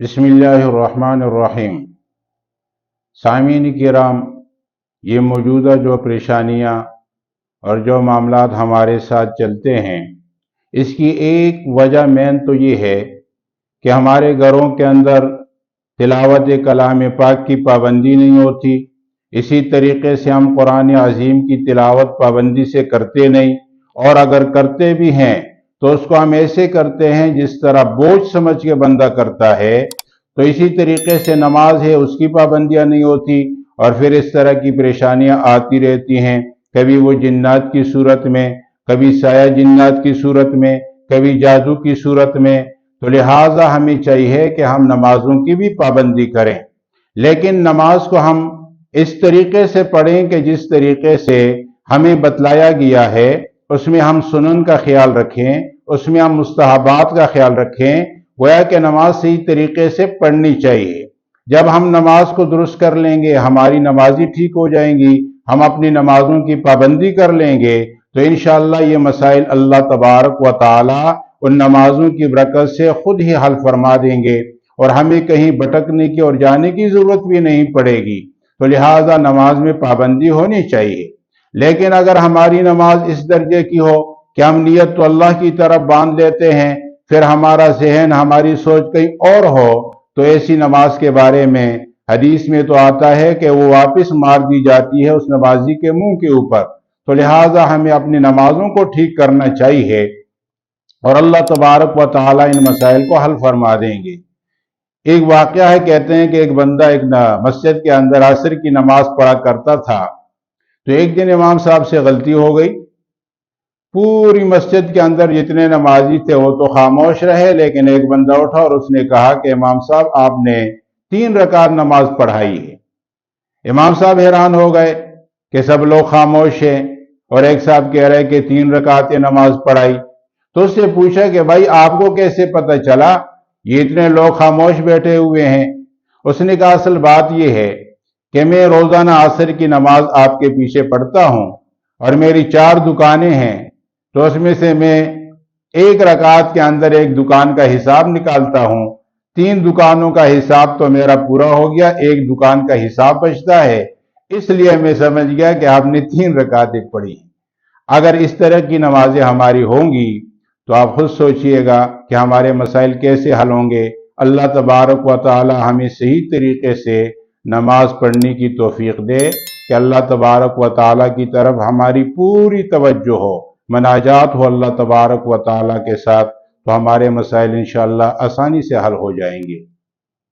बिस्मिल्लाहिर्रहमानिर्रहीम। सामीन किराम, ये मौजूदा जो परेशानियाँ और जो मामलात हमारे साथ चलते हैं, इसकी एक वजह मेन तो ये है कि हमारे घरों के अंदर तिलावत कलाम पाक की पाबंदी नहीं होती। इसी तरीके से हम कुरान अज़ीम की तिलावत पाबंदी से करते नहीं, और अगर करते भी हैं तो उसको हम ऐसे करते हैं जिस तरह बोझ समझ के बंदा करता है। तो इसी तरीके से नमाज है, उसकी पाबंदियां नहीं होती, और फिर इस तरह की परेशानियां आती रहती हैं, कभी वो जिन्नात की सूरत में, कभी साया जिन्नात की सूरत में, कभी जादू की सूरत में। तो लिहाजा हमें चाहिए कि हम नमाजों की भी पाबंदी करें, लेकिन नमाज को हम इस तरीके से पढ़ें कि जिस तरीके से हमें बतलाया गया है, उसमें हम सुनन का ख्याल रखें, उसमें हम मुस्तहबात का ख्याल रखें। गोया कि नमाज सही तरीके से पढ़नी चाहिए। जब हम नमाज को दुरुस्त कर लेंगे, हमारी नमाजी ठीक हो जाएंगी, हम अपनी नमाजों की पाबंदी कर लेंगे, तो इंशाअल्लाह ये मसाइल अल्लाह तबारक व ताला उन नमाजों की बरकत से खुद ही हल फरमा देंगे, और हमें कहीं भटकने की और जाने की जरूरत भी नहीं पड़ेगी। तो लिहाजा नमाज में पाबंदी होनी चाहिए। लेकिन अगर हमारी नमाज इस दर्जे की हो कि हम नियत तो अल्लाह की तरफ बांध लेते हैं, फिर हमारा जहन, हमारी सोच कहीं और हो, तो ऐसी नमाज के बारे में हदीस में तो आता है कि वो वापस मार दी जाती है उस नमाजी के मुंह के ऊपर। तो लिहाजा हमें अपनी नमाजों को ठीक करना चाहिए, और अल्लाह तबारक व ताला इन मसाइल को हल फरमा देंगे। एक वाकया है, कहते हैं कि एक बंदा एक मस्जिद के अंदर असर की नमाज पढ़ा करता था। तो एक दिन इमाम साहब से गलती हो गई। पूरी मस्जिद के अंदर जितने नमाजी थे वो तो खामोश रहे, लेकिन एक बंदा उठा और उसने कहा कि इमाम साहब, आपने 3 रकात नमाज पढ़ाई है। इमाम साहब हैरान हो गए कि सब लोग खामोश हैं और एक साहब कह रहे कि 3 रकात नमाज पढ़ाई। तो उससे पूछा कि भाई, आपको कैसे पता चला, ये इतने लोग खामोश बैठे हुए हैं? उसने कहा, असल बात यह है कि मैं रोजाना असर की नमाज आपके पीछे पढ़ता हूं, और मेरी 4 दुकानें हैं, तो उसमें से मैं एक रकात के अंदर एक दुकान का हिसाब निकालता हूं। 3 दुकानों का हिसाब तो मेरा पूरा हो गया, एक दुकान का हिसाब बचता है, इसलिए मैं समझ गया कि आपने 3 रकातें पढ़ी। अगर इस तरह की नमाजें हमारी होंगी तो आप खुद सोचिएगा कि हमारे मसाइल कैसे हल होंगे। अल्लाह तबारक व ताला हमें सही तरीके से नमाज पढ़ने की तौफीक दे कि अल्लाह तबारक व ताला की तरफ हमारी पूरी तवज्जो हो, मनाजात हो अल्लाह तबारक व ताला के साथ, तो हमारे मसाइल इंशाअल्लाह आसानी से हल हो जाएंगे।